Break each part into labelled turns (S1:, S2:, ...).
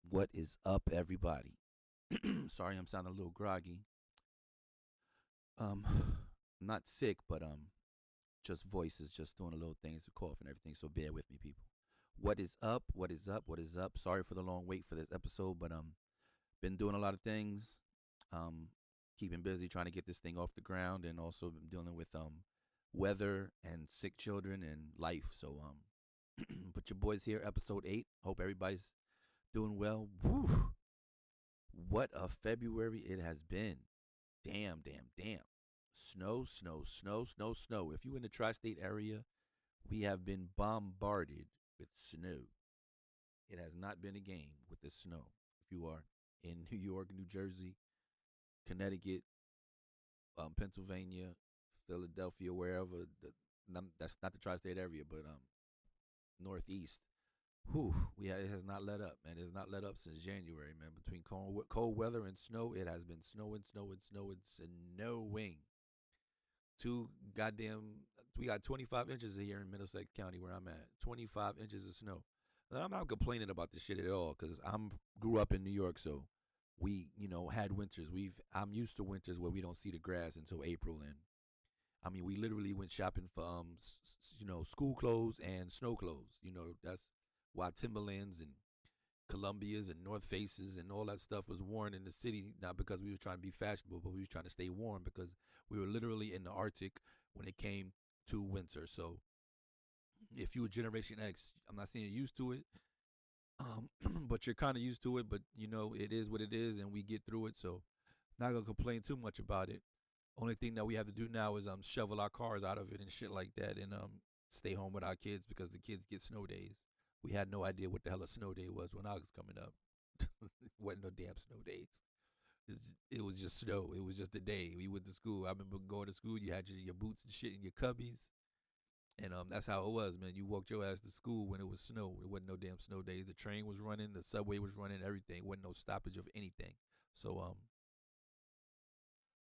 S1: What is up, everybody? Sorry, I'm sounding a little groggy. Um, not sick, but just voice is just doing a little things, a cough and everything. So bear with me, people. What is up? What is up? What is up? Sorry for the long wait for this episode, but been doing a lot of things. Um, keeping busy trying to get this thing off the ground, and also been dealing with weather and sick children and life. So but your boys here, episode 8. Hope everybody's doing well. Woo! What a February it has been. Damn, damn, damn. Snow, snow, snow, snow, snow. If you're in the tri state area, we have been bombarded with snow. It has not been a game with the snow. If you are in New York, New Jersey, Connecticut, Pennsylvania, Philadelphia, wherever, that's not the tri state area, but Northeast. Whew, it has not let up, man. It has not let up since January, man. Between cold weather and snow, it has been snowing, snowing, snowing, snowing. Two goddamn, we got 25 inches here in Middlesex County where I'm at. 25 inches of snow. And I'm not complaining about this shit at all because I'm grew up in New York, so we, had winters. I'm used to winters where we don't see the grass until April, and I mean, we literally went shopping for school clothes and snow clothes. That's why Timberlands and Columbias and North Faces and all that stuff was worn in the city, not because we were trying to be fashionable, but we were trying to stay warm because we were literally in the Arctic when it came to winter. So if you were Generation X, I'm not saying you're used to it, but you're kind of used to it. But it is what it is, and we get through it. So not gonna complain too much about it. Only thing that we have to do now is shovel our cars out of it and shit like that, and stay home with our kids because the kids get snow days. We had no idea what the hell a snow day was when I was coming up. Wasn't no damn snow days. It was just snow. It was just a day. We went to school. I remember going to school. You had your boots and shit in your cubbies, and that's how it was, man. You walked your ass to school when it was snow. It wasn't no damn snow days. The train was running. The subway was running. Everything. It wasn't no stoppage of anything. So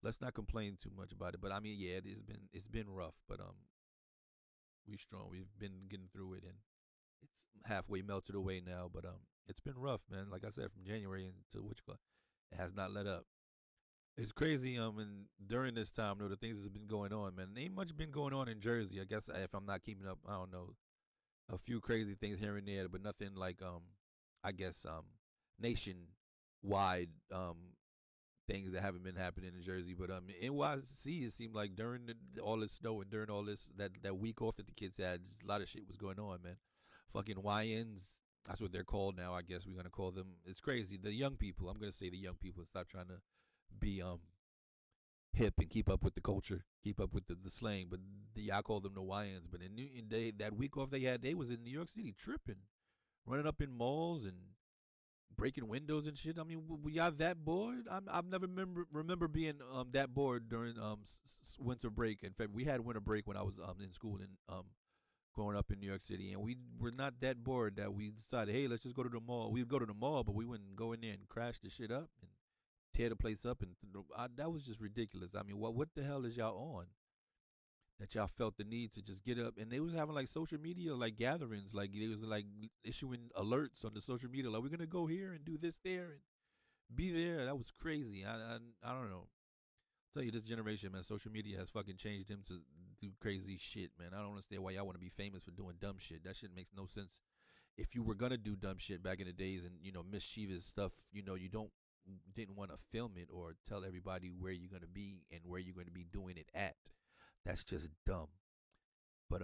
S1: let's not complain too much about it. But I mean, yeah, it's been rough, but we strong. We've been getting through it, and it's halfway melted away now. But it's been rough, man. Like I said, from January until it has not let up. It's crazy. And during this time, though, the things that's been going on, man, ain't much been going on in Jersey. I guess if I'm not keeping up, I don't know, a few crazy things here and there, but nothing like I guess nationwide things that haven't been happening in Jersey. But NYC, it seemed like during all this snow and during all this that week off that the kids had, just a lot of shit was going on, man. Fucking YNs, that's what they're called now. I guess we're gonna call them. It's crazy. The young people. I'm gonna say the young people. Stop trying to be hip and keep up with the culture, keep up with the slang. But I call them the YNs. But that week off they had, they was in New York City tripping, running up in malls and breaking windows and shit. I mean, we y'all that bored? I've never remember being that bored during winter break. In fact, we had winter break when I was in school and growing up in New York City, and we were not that bored that we decided, hey, let's just go to the mall. We'd go to the mall, but we wouldn't go in there and crash the shit up and tear the place up. And that was just ridiculous. I mean, what the hell is y'all on? That y'all felt the need to just get up, and they was having like social media like gatherings, like they was like issuing alerts on the social media, like we're gonna go here and do this there and be there. That was crazy. I don't know. I'll tell you, this generation, man, social media has fucking changed them to do crazy shit, man. I don't understand why y'all want to be famous for doing dumb shit. That shit makes no sense. If you were gonna do dumb shit back in the days and mischievous stuff, you don't didn't want to film it or tell everybody where you're gonna be and where you're gonna be doing it at. That's just dumb. But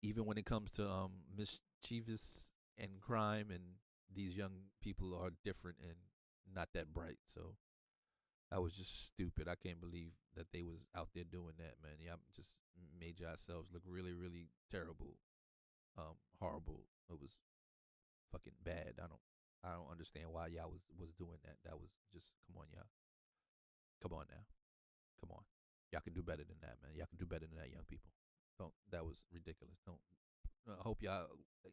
S1: even when it comes to mischievous and crime, and these young people are different and not that bright. So that was just stupid. I can't believe that they was out there doing that, man. Yeah, just made yourselves look really, really terrible, horrible. It was fucking bad. I don't understand why y'all was doing that. That was just, come on, y'all. Come on now. Come on. Y'all can do better than that, man. Y'all can do better than that, young people. Don't. That was ridiculous. Don't. I hope y'all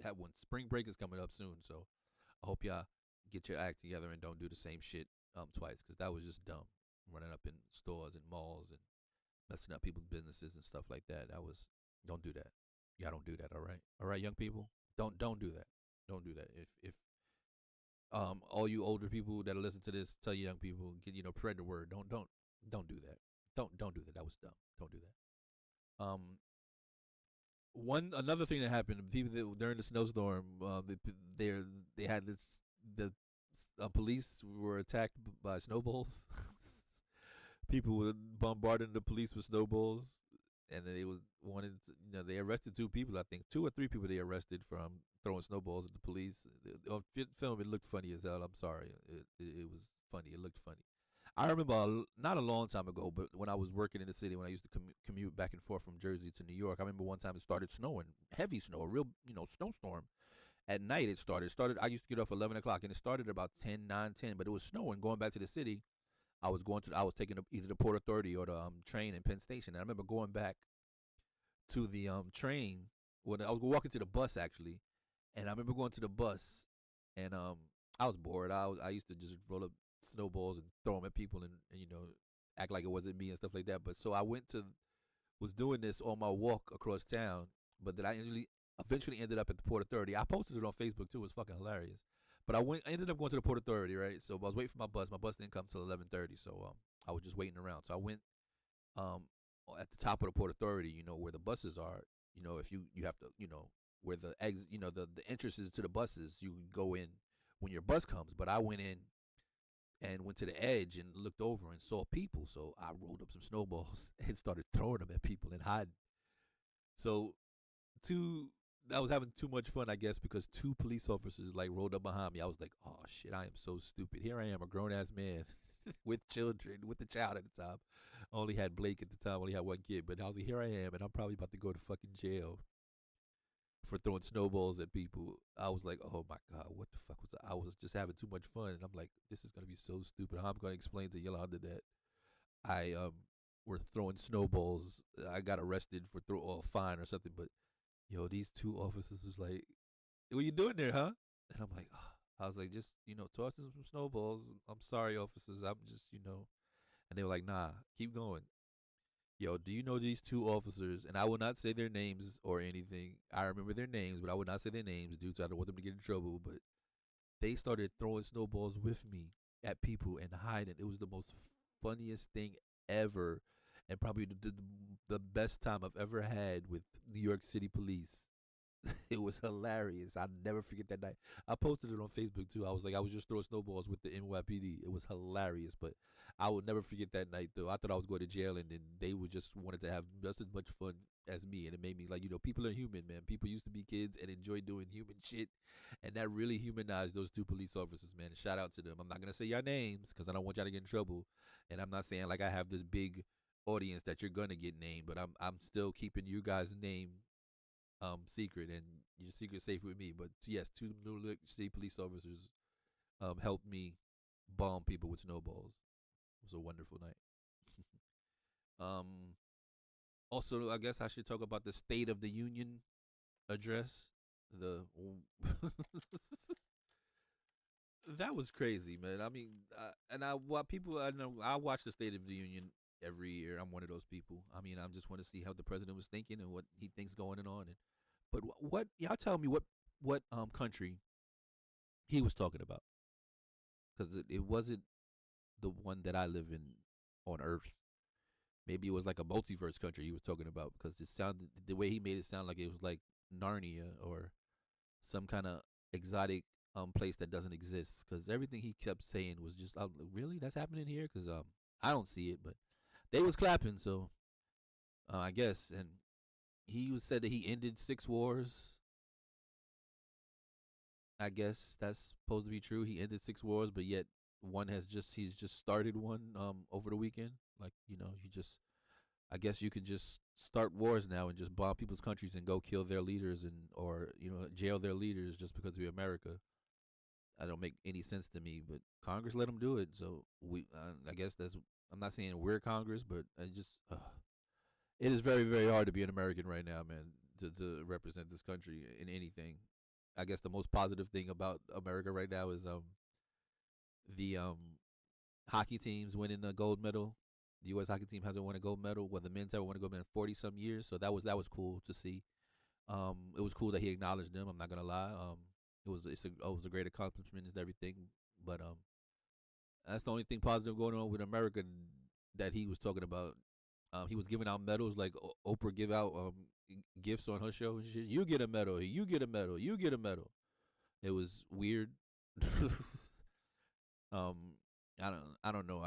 S1: have when spring break is coming up soon. So I hope y'all get your act together and don't do the same shit twice, because that was just dumb. Running up in stores and malls and messing up people's businesses and stuff like that. That was, don't do that. Y'all don't do that. All right. All right, young people. Don't do that. Don't do that. If All you older people that listen to this, tell young people, spread the word. Don't do that. Don't do that. That was dumb. Don't do that. One another thing that happened, people that during the snowstorm, they they had this the police were attacked by snowballs. People were bombarding the police with snowballs, and they was wanted. They arrested two people. I think two or three people they arrested from throwing snowballs at the police. On film, it looked funny as hell. I'm sorry, it was funny. It looked funny. I remember not a long time ago, but when I was working in the city, when I used to commute back and forth from Jersey to New York, I remember one time it started snowing, heavy snow, a real snowstorm. At night it started. I used to get off 11 o'clock, and it started about 10, 9, 10. But it was snowing. Going back to the city, I was taking either the Port Authority or the train in Penn Station. And I remember going back to the train when I was walking to the bus actually, and I remember going to the bus, and I was bored. I used to just roll up snowballs and throw them at people, and act like it wasn't me and stuff like that. But so I was doing this on my walk across town, but then I eventually ended up at the Port Authority. I posted it on Facebook too. It was fucking hilarious. But I ended up going to the Port Authority, right? So I was waiting for my bus. My bus didn't come till 11:30, so I was just waiting around. So I went um at the top of the Port Authority, where the buses are. If you have to, where the exit, the entrances to the buses, you go in when your bus comes. But I went in and went to the edge and looked over and saw people. So I rolled up some snowballs and started throwing them at people and hiding. So two I was having too much fun, I guess, because two police officers like rolled up behind me. I was like, "Oh shit, I am so stupid. Here I am, a grown ass man with children, with a child at the time. I only had Blake at the time, only had one kid, but I was like, here I am, and I'm probably about to go to fucking jail for throwing snowballs at people." I was like, "Oh my god, what the fuck was that?" I was just having too much fun, and I'm like, "This is gonna be so stupid. How I'm gonna explain to Yolanda that I were throwing snowballs. I got arrested for throw or fine or something, but these two officers was like, what you doing there, huh?" And I'm like, oh. I was like, just, tossing some snowballs. I'm sorry, officers. I'm just, And they were like, nah, keep going. Yo, do you know these two officers? And I will not say their names or anything. I remember their names, but I would not say their names due to I don't want them to get in trouble. But they started throwing snowballs with me at people and hiding. It was the most funniest thing ever, and probably the best time I've ever had with New York City police. It was hilarious. I'll never forget that night. I posted it on Facebook too. I was just throwing snowballs with the NYPD. It was hilarious, but I will never forget that night though. I thought I was going to jail, and then they would just wanted to have just as much fun as me, and it made me like, people are human, man. People used to be kids and enjoy doing human shit, and that really humanized those two police officers, man. And shout out to them. I'm not gonna say your names because I don't want y'all to get in trouble, and I'm not saying like I have this big audience that you're gonna get named, but I'm still keeping you guys' name secret, and your secret safe with me. But yes, two New York City police officers helped me bomb people with snowballs. It was a wonderful night. um, Also, I guess I should talk about the State of the Union address. The that was crazy, man. I mean, and I what people I know I watch the State of the Union every year. I'm one of those people. I mean, I just want to see how the president was thinking and what he thinks going on. And but what y'all tell me what country he was talking about, because it wasn't the one that I live in on Earth. Maybe it was like a multiverse country he was talking about, because it sounded the way he made it sound like it was like Narnia or some kind of exotic place that doesn't exist. Because everything he kept saying was just, really, that's happening here? Because I don't see it, but they was clapping, so I guess. And said that he ended 6 wars. I guess that's supposed to be true. He ended 6 wars, but yet he's just started one over the weekend. Like, you just, I guess you could just start wars now and just bomb people's countries and go kill their leaders, and or jail their leaders just because we're America. I don't make any sense to me, but Congress let them do it. So I guess that's. I'm not saying we're Congress, but I just it is very, very hard to be an American right now, man. To represent this country in anything. I guess the most positive thing about America right now is the hockey teams winning a gold medal. The U.S. hockey team hasn't won a gold medal. Well, the men's haven't won a gold medal in 40 some years. So that was cool to see. It was cool that he acknowledged them. I'm not gonna lie. it was a great accomplishment and everything. But that's the only thing positive going on with America that he was talking about. He was giving out medals like Oprah give out gifts on her show and shit. You get a medal. You get a medal. You get a medal. It was weird. um, I don't know.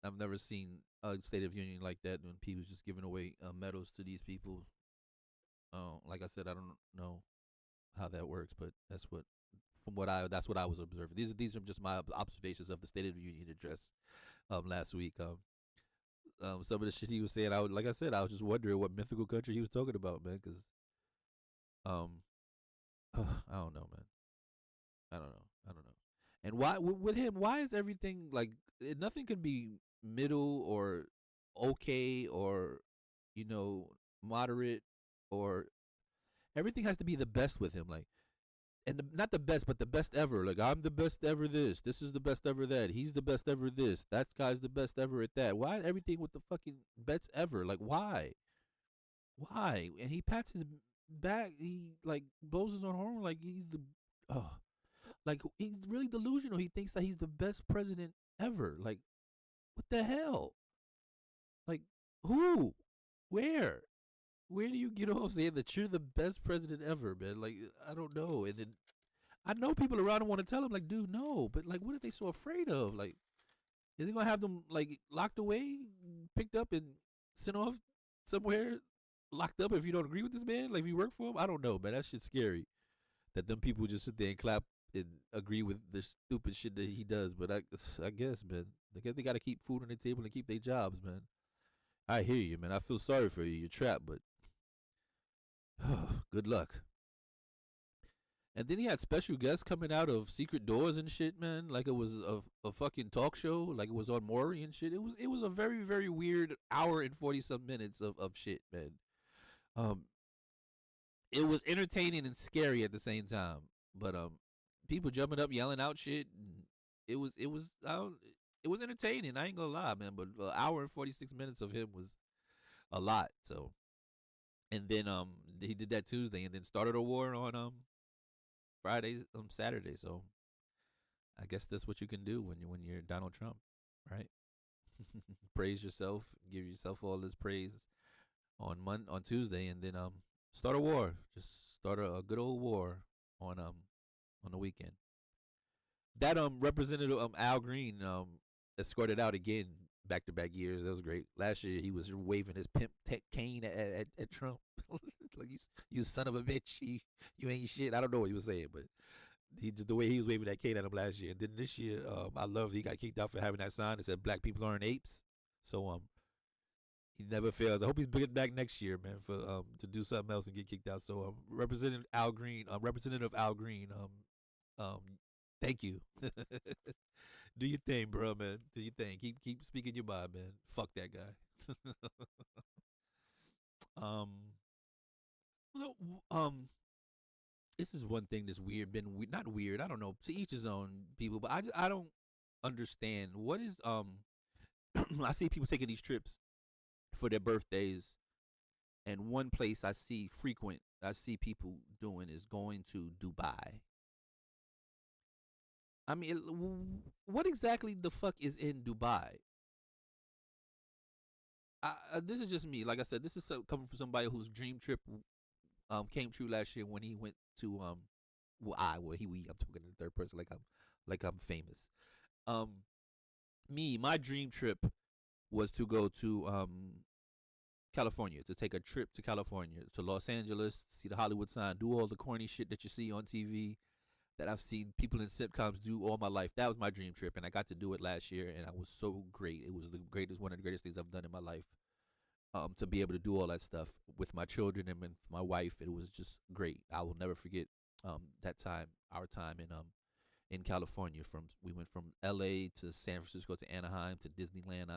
S1: I've never seen a State of Union like that when people just giving away medals to these people. Like I said, I don't know how that works, but that's what I was observing. These are just my observations of the State of the Union address last week. Some of the shit he was saying, like I said, I was just wondering what mythical country he was talking about, man. Because um, I don't know, man. I don't know. I don't know. And why with him? Why is everything like nothing can be middle or okay or you know moderate or everything has to be the best with him. Like and not the best, but the best ever. Like I'm the best ever. This is the best ever. That he's the best ever. That guy's the best ever at that. Why everything with the fucking best ever? Like why? Why? And he pats his back. He like blows his own horn. Like he's the. Oh, like he's really delusional. He thinks that he's the best president ever. Like what the hell? Like who? Where? Where do you get off saying that you're the best president ever, man? Like I don't know. And then I know people around him want to tell him like, dude, no. But like, what are they so afraid of? Like, is he gonna have them like locked away, picked up, and sent off somewhere, locked up if you don't agree with this man? Like, if you work for him, I don't know, man. That shit's scary. That them people just sit there and clap and agree with the stupid shit that he does. But I guess, man, they got to keep food on the table and keep their jobs, man. I hear you, man. I feel sorry for you. You're trapped, but good luck. And then he had special guests coming out of secret doors and shit, man. Like it was a fucking talk show. Like it was on Maury and shit. It was a very very weird hour and 40 some minutes of shit, man. Um, it was entertaining and scary at the same time. But people jumping up, yelling out shit. And it was I don't, it was entertaining. I ain't gonna lie, man. But an hour and 46 minutes of him was a lot. So and then he did that Tuesday and then started a war on Fridays Saturday. So I guess that's what you can do when you're Donald Trump, right? Praise yourself, give yourself all this praise on Tuesday, and then start a war. Just start a good old war on the weekend. That Representative Al Green escorted out again back to back years. That was great. Last year he was waving his pimp cane at Trump. Like you son of a bitch, you ain't shit. I don't know what he was saying, but the way he was waving that cane at him last year. And then this year, I love he got kicked out for having that sign that said "Black people aren't apes." So he never fails. I hope he's bringing it back next year, man, for to do something else and get kicked out. So Representative Al Green, um, thank you. Do your thing, bro, man. Do your thing. Keep speaking your mind, man. Fuck that guy. um, no, this is one thing that's weird. Not weird. I don't know. To each his own, people. But I don't understand what is I see people taking these trips for their birthdays, and one place I see people doing is going to Dubai. I mean, what exactly the fuck is in Dubai? This is just me. Like I said, this is coming from somebody whose dream trip came true last year when he went to I'm talking in the third person like I'm famous. Um, my dream trip was to go to California, to take a trip to California, to Los Angeles, see the Hollywood sign, do all the corny shit that you see on TV that I've seen people in sitcoms do all my life. That was my dream trip, and I got to do it last year, and I was so great. It was one of the greatest things I've done in my life. To be able to do all that stuff with my children and my wife, it was just great. I will never forget that time, our time in California. We went from L.A. to San Francisco to Anaheim to Disneyland.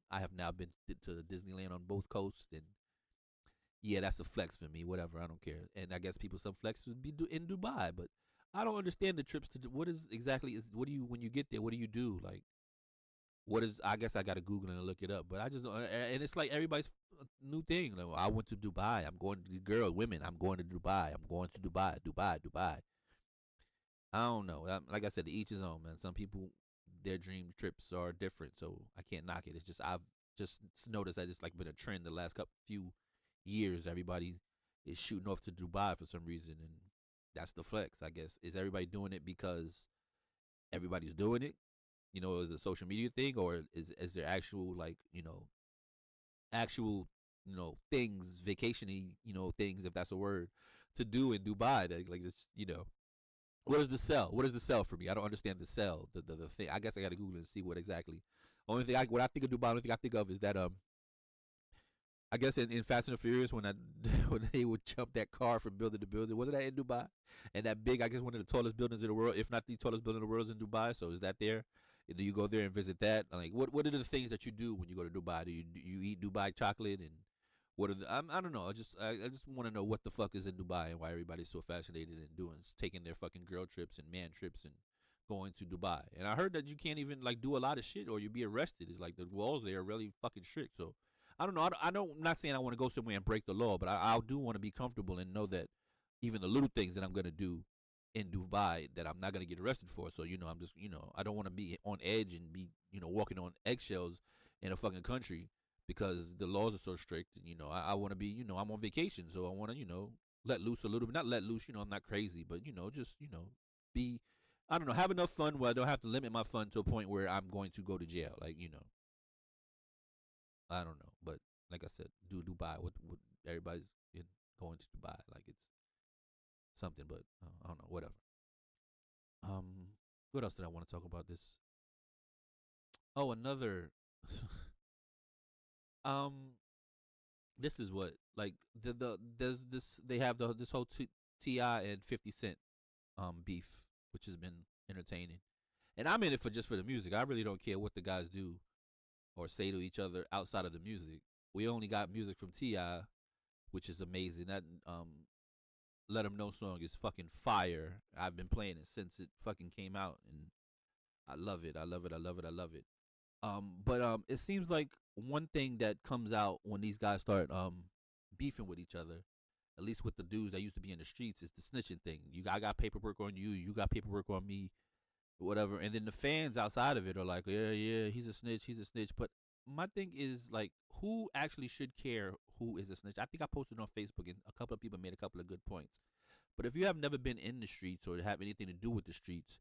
S1: I have now been to Disneyland on both coasts, and yeah, that's a flex for me. Whatever, I don't care. And I guess some flex would be in Dubai, but I don't understand the trips to what is exactly is what do you when you get there? What do you do? Like, what is? I guess I got to Google and look it up. But I just don't. And it's like everybody's new thing. Like, I went to Dubai. I'm going to the women. I'm going to Dubai. I'm going to Dubai. Dubai. I don't know. Like I said, to each his own, man. Some people, their dream trips are different, so I can't knock it. It's just I've just noticed that it's like been a trend the last couple few years. Everybody is shooting off to Dubai for some reason, and that's the flex. I guess is everybody doing it because everybody's doing it? You know, is it a social media thing, or is there actual like actual things, vacationy things, if that's a word, to do in Dubai? Like it's what is the sell? What is the sell for me? I don't understand the sell. The thing. I guess I got to Google and see what exactly. Only thing what I think of Dubai, only thing I think of is that I guess in Fast and the Furious when I when they would jump that car from building to building, wasn't that in Dubai? And that big, I guess one of the tallest buildings in the world, if not the tallest building in the world, is in Dubai. So is that there? Do you go there and visit that? Like, what are the things that you do when you go to Dubai? Do you eat Dubai chocolate and what are the? I don't know. I just want to know what the fuck is in Dubai and why everybody's so fascinated in doing taking their fucking girl trips and man trips and going to Dubai. And I heard that you can't even like do a lot of shit or you'll be arrested. It's like the walls there are really fucking strict. So I don't know. I don't. I'm not saying I want to go somewhere and break the law, but I do want to be comfortable and know that even the little things that I'm gonna do in Dubai that I'm not gonna get arrested for. So I'm just I don't want to be on edge and be walking on eggshells in a fucking country because the laws are so strict. And I want to be I'm on vacation, so I want to let loose a little bit. Not let loose. I'm not crazy, but just be. I don't know. Have enough fun where I don't have to limit my fun to a point where I'm going to go to jail. Like I don't know, but like I said, do Dubai. What everybody's going to Dubai like it's something, but I don't know. Whatever. What else did I want to talk about? This. Oh, another. um, this is what like there's this they have this whole Ti and 50 Cent beef, which has been entertaining, and I'm in it for just for the music. I really don't care what the guys do or say to each other outside of the music. We only got music from Ti, which is amazing. That Let 'Em Know song is fucking fire. I've been playing it since it fucking came out, and I love it. I love it. I love it. I love it. But it seems like one thing that comes out when these guys start beefing with each other, at least with the dudes that used to be in the streets, is the snitching thing. I got paperwork on you. You got paperwork on me. Whatever. And then the fans outside of it are like, yeah, yeah, he's a snitch. He's a snitch. But my thing is like, who actually should care who is a snitch? I think I posted on Facebook, and a couple of people made a couple of good points. But if you have never been in the streets or have anything to do with the streets,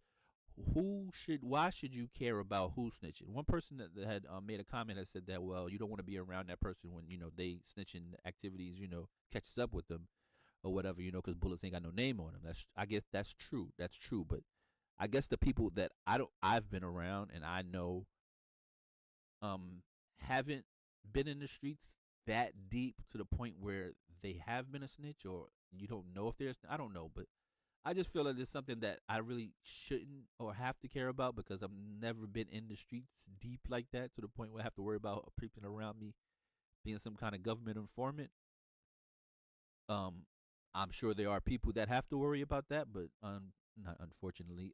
S1: why should you care about who's snitching? One person that had made a comment that said that, well, you don't want to be around that person when they snitching activities catches up with them or whatever, because bullets ain't got no name on them. I guess that's true. That's true. But I guess the people that I've been around and I know um haven't been in the streets that deep to the point where they have been a snitch, or you don't know if there's, I don't know, but I just feel like it's something that I really shouldn't or have to care about because I've never been in the streets deep like that to the point where I have to worry about people around me being some kind of government informant. Um, I'm sure there are people that have to worry about that, but not unfortunately.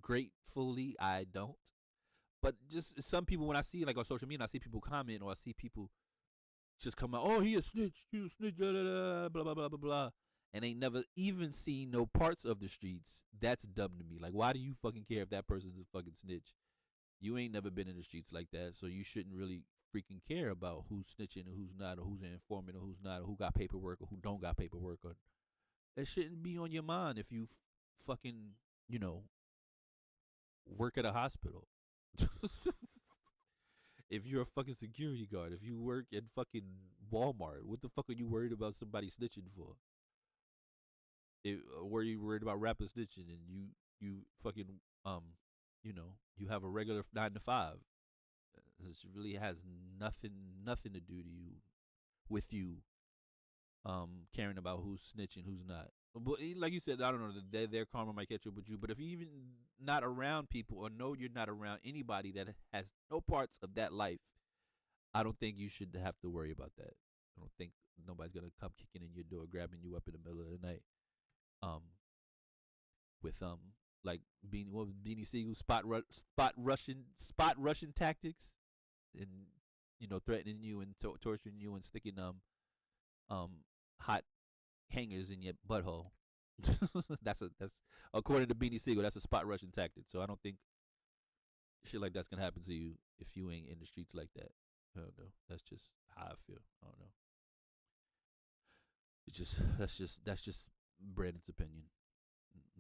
S1: Gratefully I don't. But just some people, when I see like on social media, I see people comment or I see people just come out, oh, he a snitch, blah, blah, blah, blah, blah, blah, blah, and ain't never even seen no parts of the streets. That's dumb to me. Like, why do you fucking care if that person's a fucking snitch? You ain't never been in the streets like that, so you shouldn't really freaking care about who's snitching and who's not, or who's an informant or who's not, or who got paperwork or who don't got paperwork. Or it shouldn't be on your mind if you fucking, you know, work at a hospital. If you're a fucking security guard, if you work at fucking Walmart, what the fuck are you worried about somebody snitching for? Were you worried about rappers snitching and you fucking um you have a regular 9 to 5? This really has nothing to do to you with you caring about who's snitching, who's not. But like you said, I don't know, their karma might catch up with you. But if you even not around people or know you're not around anybody that has no parts of that life, I don't think you should have to worry about that. I don't think nobody's gonna come kicking in your door, grabbing you up in the middle of the night. Um, with like Beanie Siegel spot Russian tactics, and threatening you and torturing you and sticking um hot hangers in your butthole. That's according to Beanie Siegel, that's a spot rushing tactic. So I don't think shit like that's gonna happen to you if you ain't in the streets like that. I don't know. That's just how I feel. I don't know. It's just that's just Brandon's opinion.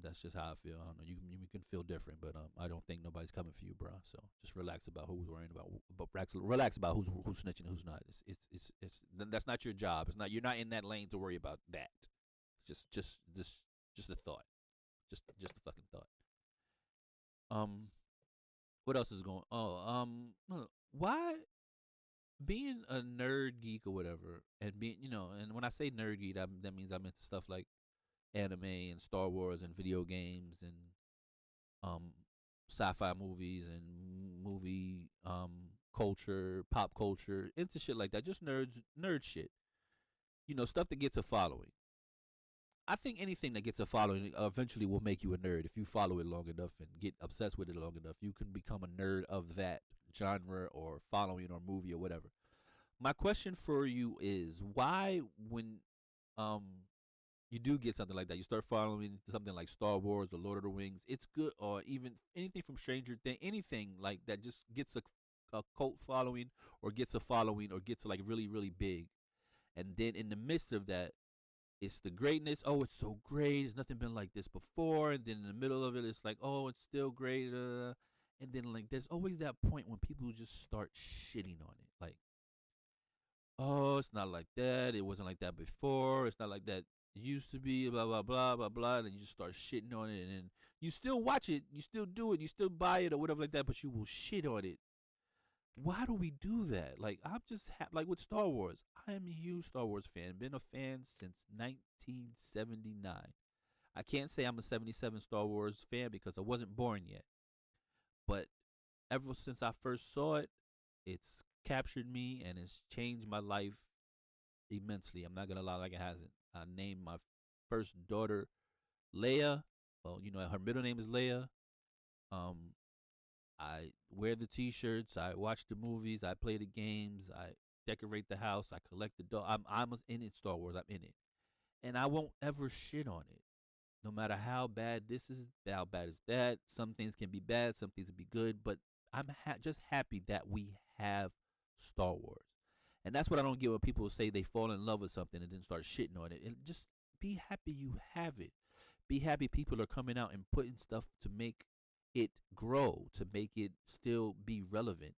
S1: That's just how I feel. I don't know. You can feel different, but I don't think nobody's coming for you, bro. So just relax about who's worrying about, but relax about who's snitching and who's not. That's not your job. It's not you're not in that lane to worry about that. Just a thought. Just a fucking thought. Um, what else is going? Oh, why being a nerd geek or whatever, and being and when I say nerd geek, that means I'm into stuff like anime and Star Wars and video games and um sci-fi movies and movie culture, pop culture, into shit like that. Just nerd shit. Stuff that gets a following. I think anything that gets a following eventually will make you a nerd if you follow it long enough and get obsessed with it long enough. You can become a nerd of that genre or following or movie or whatever. My question for you is why when um you do get something like that, you start following something like Star Wars or Lord of the Rings, it's good, or even anything from Stranger Things, anything like that just gets a cult following or gets a following or gets like really really big, and then in the midst of that, it's the greatness. Oh, it's so great. There's nothing been like this before. And then in the middle of it, it's like, oh, it's still great. And then like, there's always that point when people just start shitting on it. Like, oh, it's not like that. It wasn't like that before. It's not like that it used to be. Blah blah blah blah blah. And you just start shitting on it, and then you still watch it. You still do it. You still buy it or whatever like that. But you will shit on it. Why do we do that? Like I'm just like with Star Wars. I am a huge Star Wars fan. Been a fan since 1979. I can't say I'm a 77 Star Wars fan because I wasn't born yet. But ever since I first saw it, it's captured me and it's changed my life immensely. I'm not gonna lie, like it hasn't. I named my first daughter Leia. Well, her middle name is Leia. Um, I wear the T-shirts. I watch the movies. I play the games. I decorate the house. I collect the doll. I'm in it. Star Wars. I'm in it, and I won't ever shit on it. No matter how bad this is, how bad is that. Some things can be bad. Some things can be good. But I'm just happy that we have Star Wars, and that's what I don't get when people say they fall in love with something and then start shitting on it. And just be happy you have it. Be happy people are coming out and putting stuff to make it grow, to make it still be relevant.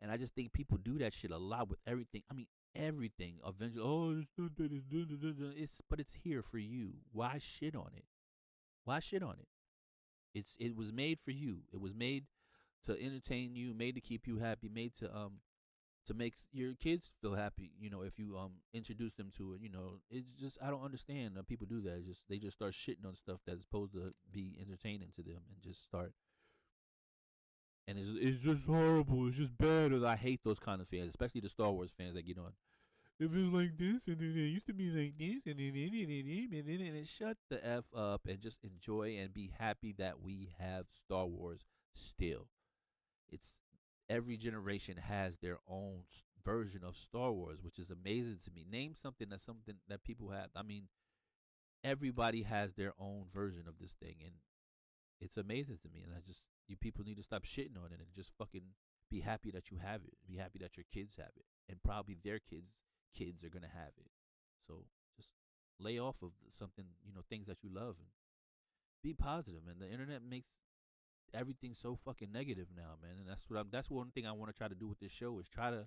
S1: And I just think people do that shit a lot with everything. I mean, everything. Eventually, oh, it's not that. But it's here for you. Why shit on it? Why shit on it? It was made for you. It was made to entertain you, made to keep you happy, made to make your kids feel happy. If you introduce them to it, it's just I don't understand that people do that. It's just they just start shitting on stuff that's supposed to be entertaining to them, and just start. And it's just horrible. It's just bad. And I hate those kind of fans, especially the Star Wars fans that get on. If it's like this, and then it used to be like this, and then shut the f up and just enjoy and be happy that we have Star Wars still. It's every generation has their own version of Star Wars, which is amazing to me. Name something that people have. I mean, everybody has their own version of this thing, and it's amazing to me. And I just you people need to stop shitting on it and just fucking be happy that you have it. Be happy that your kids have it, and probably their kids are gonna have it. So just lay off of something, things that you love, and be positive. And the internet makes everything so fucking negative now, man. And that's one thing I want to try to do with this show is try to.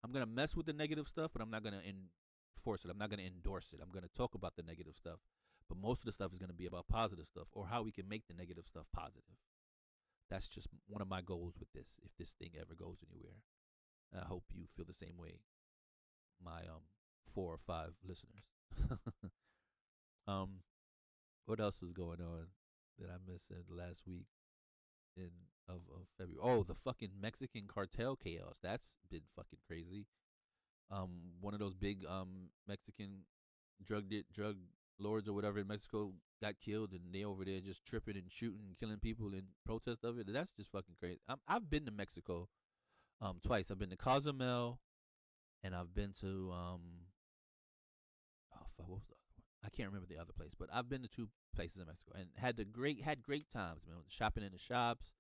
S1: I'm gonna mess with the negative stuff, but I'm not gonna enforce it. I'm not gonna endorse it. I'm gonna talk about the negative stuff, but most of the stuff is gonna be about positive stuff or how we can make the negative stuff positive. That's just one of my goals with this. If this thing ever goes anywhere, I hope you feel the same way. My 4 or 5 listeners. um, what else is going on that I missed in the last week in of February? Oh, the fucking Mexican cartel chaos. That's been fucking crazy. One of those big Mexican drug lords or whatever in Mexico got killed, and they over there just tripping and shooting and killing people in protest of it. That's just fucking crazy. I've been to Mexico twice. I've been to Cozumel, and I've been to oh fuck, what was the other one? I can't remember the other place, but I've been to two places in Mexico and had great times, man. Shopping in the shops.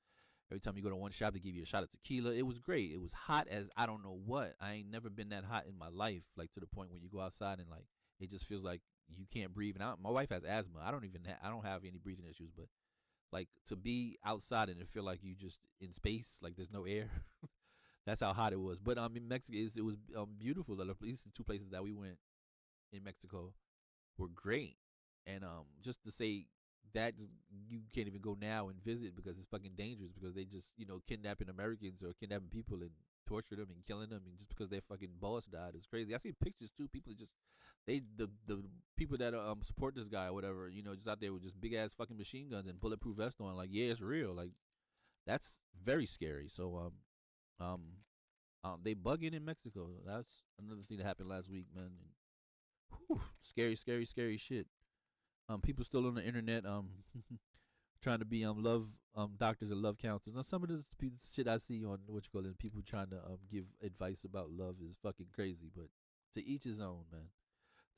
S1: Every time you go to one shop, they give you a shot of tequila. It was great. It was hot as I don't know what. I ain't never been that hot in my life, like to the point when you go outside and like it just feels like you can't breathe. And my wife has asthma. I don't have any breathing issues, but like to be outside and it feel like you just in space, like there's no air. That's how hot it was. But in Mexico, it was beautiful. At least the two places that we went in Mexico were great. And just to say that you can't even go now and visit because it's fucking dangerous because they just kidnapping Americans or kidnapping people and torture them and killing them and just because their fucking boss died is crazy. I see pictures too. People just the people that support this guy or whatever just out there with just big ass fucking machine guns and bulletproof vests on. Like yeah, it's real. Like that's very scary. So they bugging in Mexico. That's another thing that happened last week, man. And, whew, scary, scary, scary shit. People still on the internet trying to be love doctors and love counselors. Now some of this shit I see on what you call it, people trying to give advice about love is fucking crazy. But to each his own, man.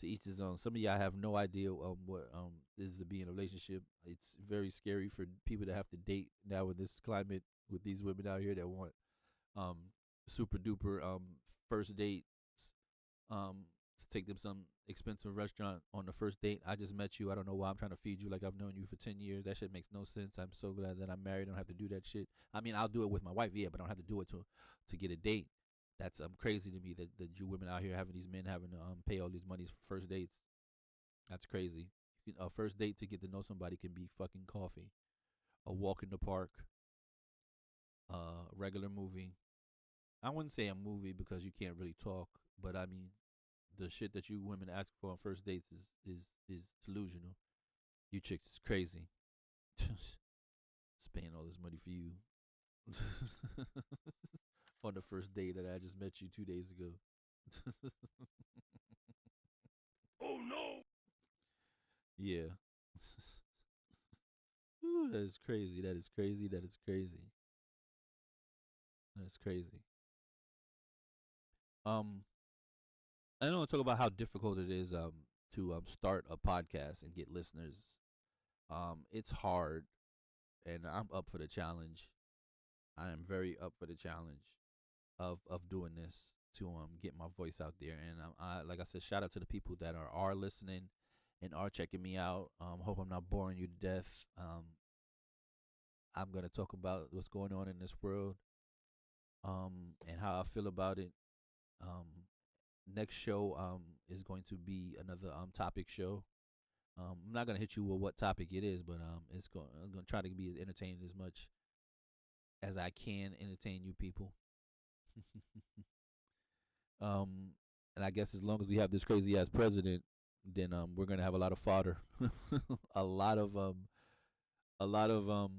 S1: To each his own. Some of y'all have no idea what is to be in a relationship. It's very scary for people to have to date now in this climate with these women out here that want um super duper first dates to take them some expensive restaurant on the first date. I just met you. I don't know why I'm trying to feed you like I've known you for 10 years. That shit makes no sense. I'm so glad that I'm married. I don't have to do that shit. I mean, I'll do it with my wife, yeah, but I don't have to do it to get a date. That's crazy to me that you women out here having these men having to pay all these monies for first dates. That's crazy. A first date to get to know somebody can be fucking coffee, a walk in the park, a regular movie. I wouldn't say a movie because you can't really talk, but I mean the shit that you women ask for on first dates is delusional. You chicks is crazy. Spending all this money for you on the first date that I just met you 2 days ago.
S2: Oh no!
S1: Yeah. Ooh, that is crazy. That is crazy. That is crazy. That's crazy. Um, I don't want to talk about how difficult it is to start a podcast and get listeners. It's hard, and I'm up for the challenge. I am very up for the challenge of doing this to get my voice out there. And I like I said, shout out to the people that are listening and are checking me out. Hope I'm not boring you to death. I'm gonna talk about what's going on in this world, and how I feel about it. Um, Next show is going to be another topic show. I'm not gonna hit you with what topic it is, but I'm gonna try to be as entertaining as much as I can entertain you people. um, and I guess as long as we have this crazy ass president, then we're gonna have a lot of fodder, a lot of a lot of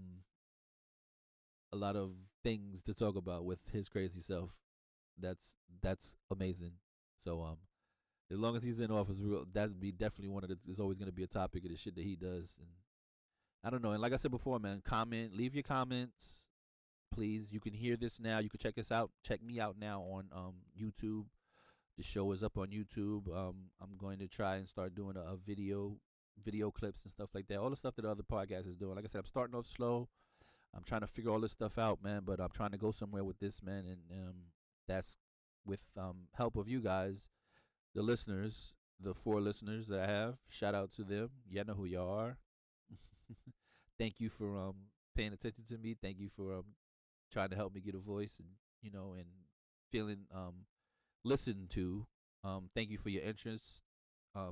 S1: a lot of things to talk about with his crazy self. That's amazing. So as long as he's in office, that'd be definitely one of the. There's always gonna be a topic of the shit that he does, and I don't know. And like I said before, man, leave your comments, please. You can hear this now. You can check us out. Check me out now on YouTube. The show is up on YouTube. I'm going to try and start doing a video clips and stuff like that. All the stuff that other podcasts is doing. Like I said, I'm starting off slow. I'm trying to figure all this stuff out, man. But I'm trying to go somewhere with this, man, and that's with help of you guys, the listeners, the 4 listeners that I have. Shout out to them. Y'all know who y'all are. Thank you for paying attention to me. Thank you for trying to help me get a voice and and feeling listened to. Thank you for your interest.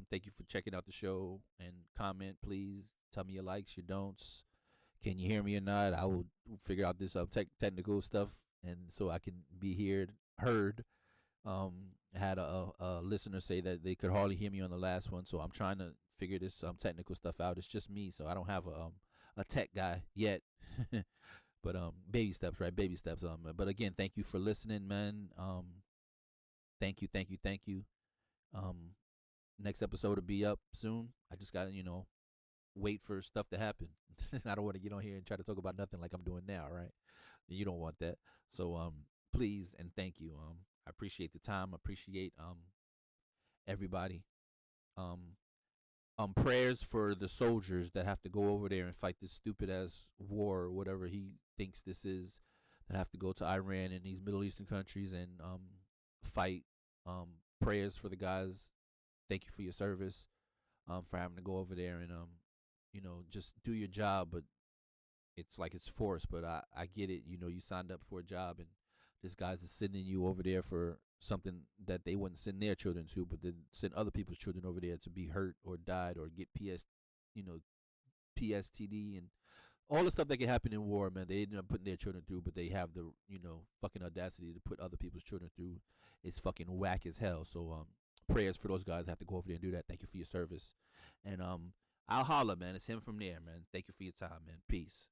S1: Thank you for checking out the show and comment. Please tell me your likes, your don'ts. Can you hear me or not? I will figure out this technical stuff, and so I can be heard. I had a listener say that they could hardly hear me on the last one, so I'm trying to figure this technical stuff out. It's just me, so I don't have a tech guy yet. But baby steps, right? Baby steps. But again, thank you for listening, man. Thank you, thank you, thank you. Um, Next episode will be up soon. I just got wait for stuff to happen. I don't want to get on here and try to talk about nothing like I'm doing now, right? You don't want that. So please and thank you. I appreciate the time. I appreciate everybody. Um prayers for the soldiers that have to go over there and fight this stupid ass war or whatever he thinks this is, that have to go to Iran and these Middle Eastern countries and fight. Prayers for the guys. Thank you for your service. For having to go over there and just do your job, but it's like it's forced. But I get it. You signed up for a job, and this guy's is sending you over there for something that they wouldn't send their children to, but then send other people's children over there to be hurt or died or get you know, PSTD and all the stuff that can happen in war, man. They end up putting their children through, but they have the fucking audacity to put other people's children through. It's fucking whack as hell. So prayers for those guys that have to go over there and do that. Thank you for your service, and I'll holler, man. It's him from there, man. Thank you for your time, man. Peace.